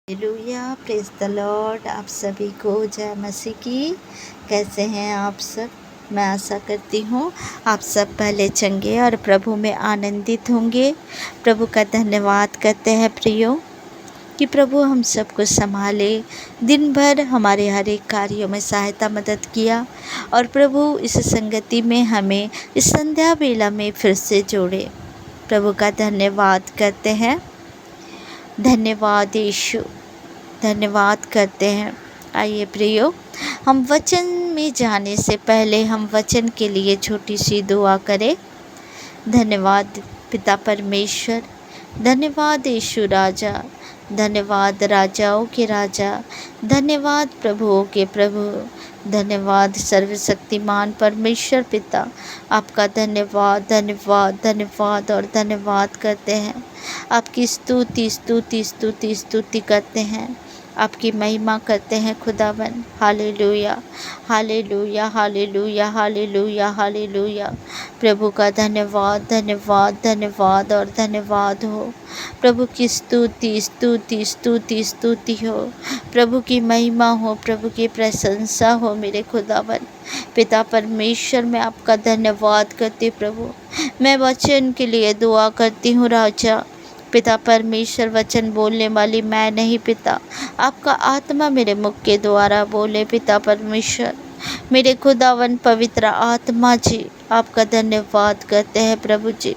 Hallelujah, praise the Lord. आप सभी को जय मसीह की। कैसे हैं आप सब? मैं आशा करती हूँ आप सब पहले चंगे और प्रभु में आनंदित होंगे। प्रभु का धन्यवाद करते हैं प्रियो कि प्रभु हम सबको संभाले, दिन भर हमारे हर एक कार्यों में सहायता मदद किया और प्रभु इस संगति में हमें इस संध्या बेला में फिर से जोड़े। प्रभु का धन्यवाद करते हैं। धन्यवाद यीशु, धन्यवाद करते हैं। आइए प्रियो, हम वचन में जाने से पहले हम वचन के लिए छोटी सी दुआ करें। धन्यवाद पिता परमेश्वर, धन्यवाद यीशु राजा, धन्यवाद राजाओं के राजा, धन्यवाद प्रभुओं के प्रभु, धन्यवाद सर्वशक्तिमान परमेश्वर पिता। आपका धन्यवाद धन्यवाद धन्यवाद और धन्यवाद करते हैं। आपकी स्तुति स्तुति स्तुति स्तुति करते हैं, आपकी महिमा करते हैं खुदावन। Hallelujah hallelujah hallelujah hallelujah hallelujah. प्रभु का धन्यवाद धन्यवाद धन्यवाद और धन्यवाद हो। प्रभु की स्तुति स्तुति स्तुति स्तुति हो। प्रभु की महिमा हो, प्रभु की प्रशंसा हो मेरे खुदावन। पिता परमेश्वर, मैं आपका धन्यवाद करती प्रभु। मैं वचन के लिए दुआ करती हूँ राजा। पिता परमेश्वर, वचन बोलने वाली मैं नहीं पिता, आपका आत्मा मेरे मुख के द्वारा बोले। पिता परमेश्वर, मेरे खुदावन पवित्र आत्मा जी, आपका धन्यवाद करते हैं प्रभु जी।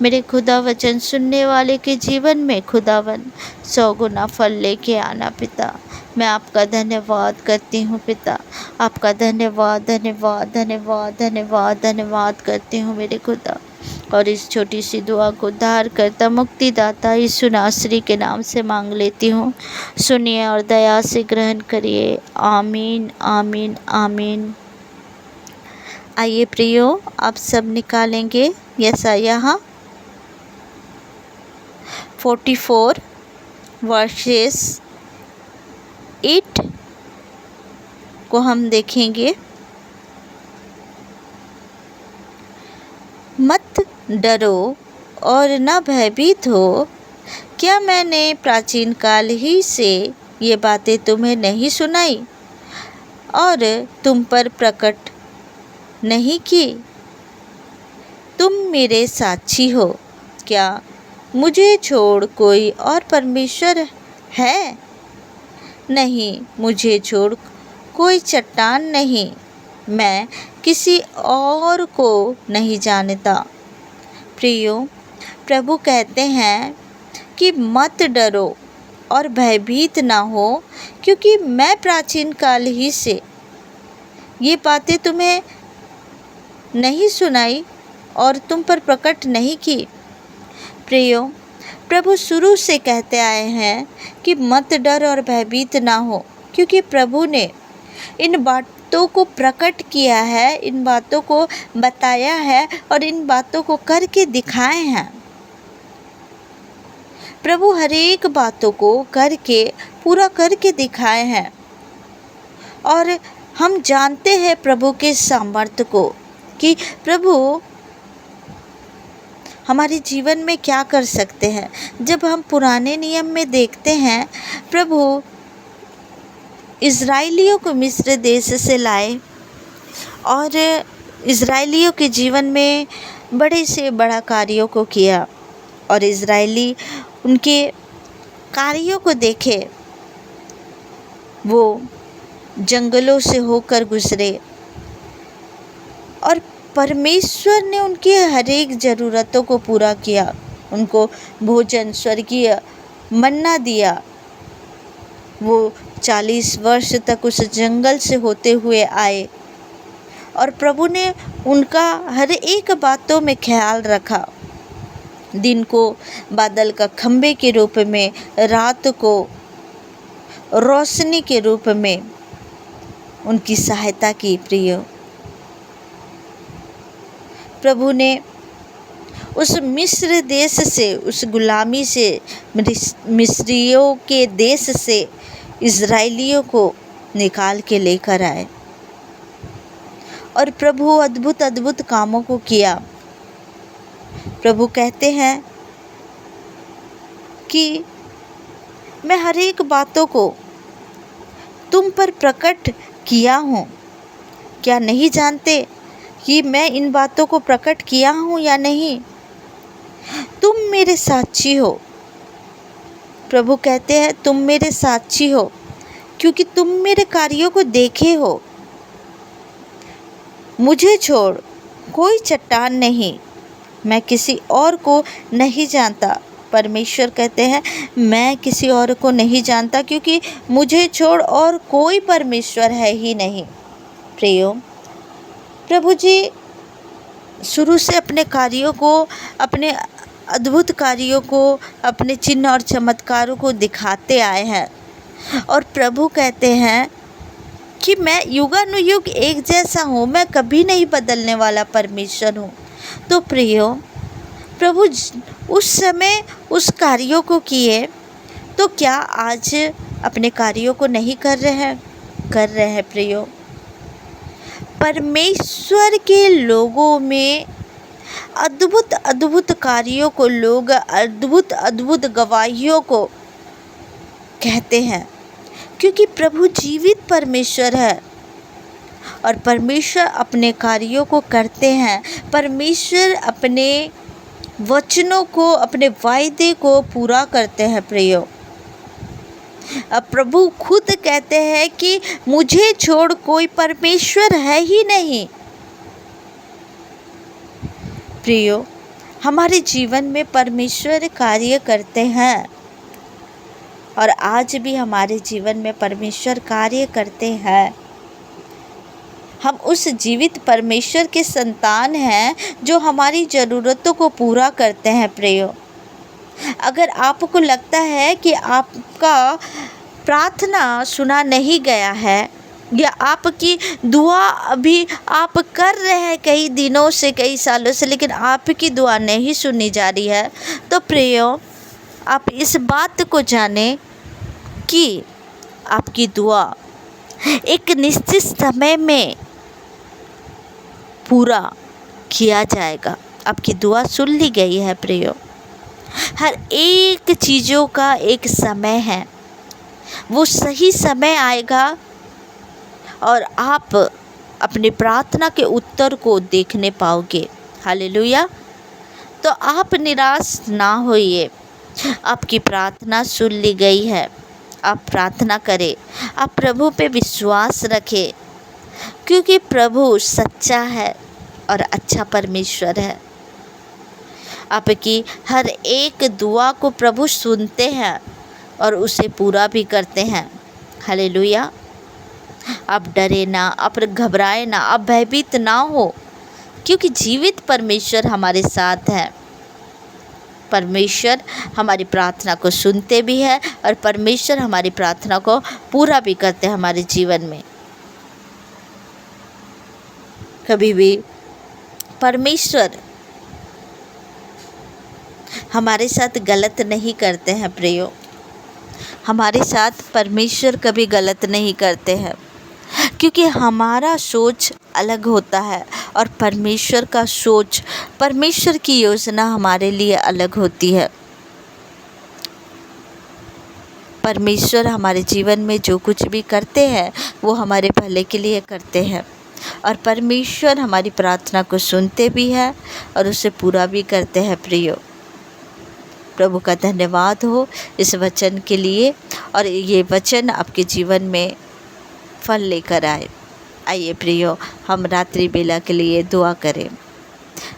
मेरे खुदा वचन सुनने वाले के जीवन में खुदावन 100 गुना फल लेके आना पिता। मैं आपका धन्यवाद करती हूँ पिता, आपका धन्यवाद धन्यवाद धन्यवाद धन्यवाद धन्यवाद करती हूँ मेरे खुदा। और इस छोटी सी दुआ को उद्धार करता मुक्तिदाता यीशु नासरी के नाम से मांग लेती हूँ। सुनिए और दया से ग्रहण करिए। आमीन आमीन आमीन। आइए प्रियो, आप सब निकालेंगे यशायाह 44 वर्सेस 8 को हम देखेंगे। मत डरो और न भयभीत हो, क्या मैंने प्राचीन काल ही से ये बातें तुम्हें नहीं सुनाई और तुम पर प्रकट नहीं की? तुम मेरे साक्षी हो। क्या मुझे छोड़ कोई और परमेश्वर है? नहीं, मुझे छोड़ कोई चट्टान नहीं, मैं किसी और को नहीं जानता। प्रियो, प्रभु कहते हैं कि मत डरो और भयभीत ना हो, क्योंकि मैं प्राचीन काल ही से ये बातें तुम्हें नहीं सुनाई और तुम पर प्रकट नहीं की। प्रियो, प्रभु शुरू से कहते आए हैं कि मत डर और भयभीत ना हो, क्योंकि प्रभु ने इन बातों को प्रकट किया है, इन बातों को बताया है और इन बातों को करके दिखाए हैं। प्रभु हर एक बातों को करके पूरा करके दिखाए हैं और हम जानते हैं प्रभु के सामर्थ्य को कि प्रभु हमारे जीवन में क्या कर सकते हैं। जब हम पुराने नियम में देखते हैं, प्रभु इज़राइलियों को मिस्र देश से लाए और इज़राइलियों के जीवन में बड़े से बड़ा कार्यों को किया और इज़राइली उनके कार्यों को देखे। वो जंगलों से होकर गुजरे और परमेश्वर ने उनकी हर एक ज़रूरतों को पूरा किया। उनको भोजन स्वर्गीय मन्ना दिया। वो 40 वर्ष तक उस जंगल से होते हुए आए और प्रभु ने उनका हर एक बातों में ख्याल रखा। दिन को बादल का खंभे के रूप में, रात को रोशनी के रूप में उनकी सहायता की। प्रिय, प्रभु ने उस मिस्र देश से, उस गुलामी से, मिस्रियों के देश से इज़राइलियों को निकाल के लेकर आए और प्रभु अद्भुत अद्भुत कामों को किया। प्रभु कहते हैं कि मैं हर एक बातों को तुम पर प्रकट किया हूँ। क्या नहीं जानते कि मैं इन बातों को प्रकट किया हूँ या नहीं? तुम मेरे साक्षी हो। प्रभु कहते हैं तुम मेरे साक्षी हो, क्योंकि तुम मेरे कार्यों को देखे हो। मुझे छोड़ कोई चट्टान नहीं, मैं किसी और को नहीं जानता। परमेश्वर कहते हैं मैं किसी और को नहीं जानता, क्योंकि मुझे छोड़ और कोई परमेश्वर है ही नहीं। प्रियो, प्रभु जी शुरू से अपने कार्यों को, अपने अद्भुत कार्यों को, अपने चिन्ह और चमत्कारों को दिखाते आए हैं। और प्रभु कहते हैं कि मैं युगानुयुग एक जैसा हूँ, मैं कभी नहीं बदलने वाला परमेश्वर हूँ। तो प्रियो, प्रभु उस समय उस कार्यों को किए, तो क्या आज अपने कार्यों को नहीं कर रहे हैं? कर रहे हैं प्रियो। परमेश्वर के लोगों में अद्भुत अद्भुत कार्यों को लोग अद्भुत अद्भुत गवाहियों को कहते हैं, क्योंकि प्रभु जीवित परमेश्वर है और परमेश्वर अपने कार्यों को करते हैं। परमेश्वर अपने वचनों को, अपने वायदे को पूरा करते हैं प्रियो। अब प्रभु खुद कहते हैं कि मुझे छोड़ कोई परमेश्वर है ही नहीं। प्रियो, हमारे जीवन में परमेश्वर कार्य करते हैं और आज भी हमारे जीवन में परमेश्वर कार्य करते हैं। हम उस जीवित परमेश्वर के संतान हैं जो हमारी ज़रूरतों को पूरा करते हैं प्रियो। अगर आपको लगता है कि आपका प्रार्थना सुना नहीं गया है या आपकी दुआ अभी आप कर रहे हैं कई दिनों से, कई सालों से, लेकिन आपकी दुआ नहीं सुनी जा रही है, तो प्रियो आप इस बात को जानें कि आपकी दुआ एक निश्चित समय में पूरा किया जाएगा। आपकी दुआ सुन ली गई है प्रियो। हर एक चीज़ों का एक समय है, वो सही समय आएगा और आप अपनी प्रार्थना के उत्तर को देखने पाओगे। हालेलुया। तो आप निराश ना होइए, आपकी प्रार्थना सुन ली गई है। आप प्रार्थना करें, आप प्रभु पे विश्वास रखें, क्योंकि प्रभु सच्चा है और अच्छा परमेश्वर है। आपकी हर एक दुआ को प्रभु सुनते हैं और उसे पूरा भी करते हैं। हालेलुया। आप डरे ना, आप घबराए ना, आप भयभीत ना हो, क्योंकि जीवित परमेश्वर हमारे साथ है। परमेश्वर हमारी प्रार्थना को सुनते भी है और परमेश्वर हमारी प्रार्थना को पूरा भी करते हैं हमारे जीवन में। कभी भी परमेश्वर हमारे साथ गलत नहीं करते हैं प्रियो। हमारे साथ परमेश्वर कभी गलत नहीं करते हैं, क्योंकि हमारा सोच अलग होता है और परमेश्वर का सोच, परमेश्वर की योजना हमारे लिए अलग होती है। परमेश्वर हमारे जीवन में जो कुछ भी करते हैं वो हमारे भले के लिए करते हैं और परमेश्वर हमारी प्रार्थना को सुनते भी हैं और उसे पूरा भी करते हैं प्रियो। प्रभु का धन्यवाद हो इस वचन के लिए और ये वचन आपके जीवन में फल लेकर आए। आइए प्रियो, हम रात्रि बेला के लिए दुआ करें।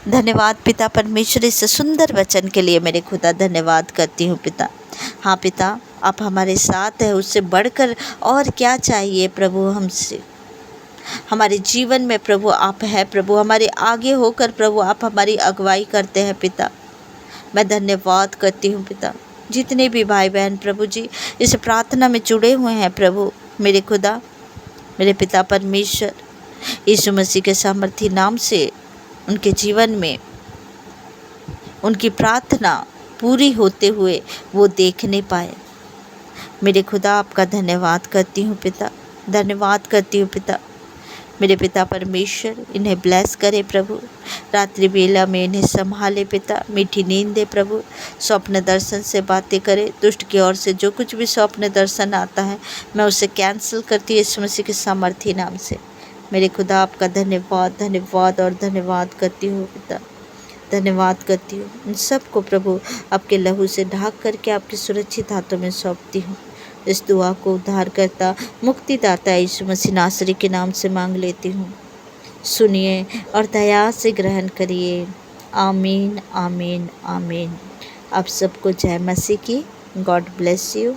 धन्यवाद पिता परमेश्वर, इस सुंदर वचन के लिए मेरे खुदा धन्यवाद करती हूँ पिता। हाँ पिता, आप हमारे साथ हैं, उससे बढ़कर और क्या चाहिए प्रभु हमसे। हमारे जीवन में प्रभु आप है, प्रभु हमारे आगे होकर प्रभु आप हमारी अगुवाई करते हैं पिता। मैं धन्यवाद करती हूँ पिता। जितने भी भाई बहन प्रभु जी इस प्रार्थना में जुड़े हुए हैं प्रभु, मेरे खुदा, मेरे पिता परमेश्वर, यीशु मसीह के सामर्थी नाम से उनके जीवन में उनकी प्रार्थना पूरी होते हुए वो देखने पाए। मेरे खुदा, आपका धन्यवाद करती हूँ पिता, धन्यवाद करती हूँ पिता। मेरे पिता परमेश्वर, इन्हें ब्लेस करे प्रभु। रात्रि बेला में इन्हें संभाले पिता, मीठी नींद दे प्रभु। स्वप्न दर्शन से बातें करे, दुष्ट की ओर से जो कुछ भी स्वप्न दर्शन आता है मैं उसे कैंसिल करती हूँ यीशु मसीह के सामर्थी नाम से। मेरे खुदा आपका धन्यवाद धन्यवाद और धन्यवाद करती हूँ पिता, धन्यवाद करती हूँ। इन सबको प्रभु आपके लहू से ढाक करके आपके सुरक्षित हाथों में सौंपती हूँ। इस दुआ को उद्धारकर्ता मुक्तिदाता यीशु मसीह नासरी के नाम से मांग लेती हूँ। सुनिए और दया से ग्रहण करिए। आमीन आमीन आमीन। आप सबको जय मसीह की। God bless you.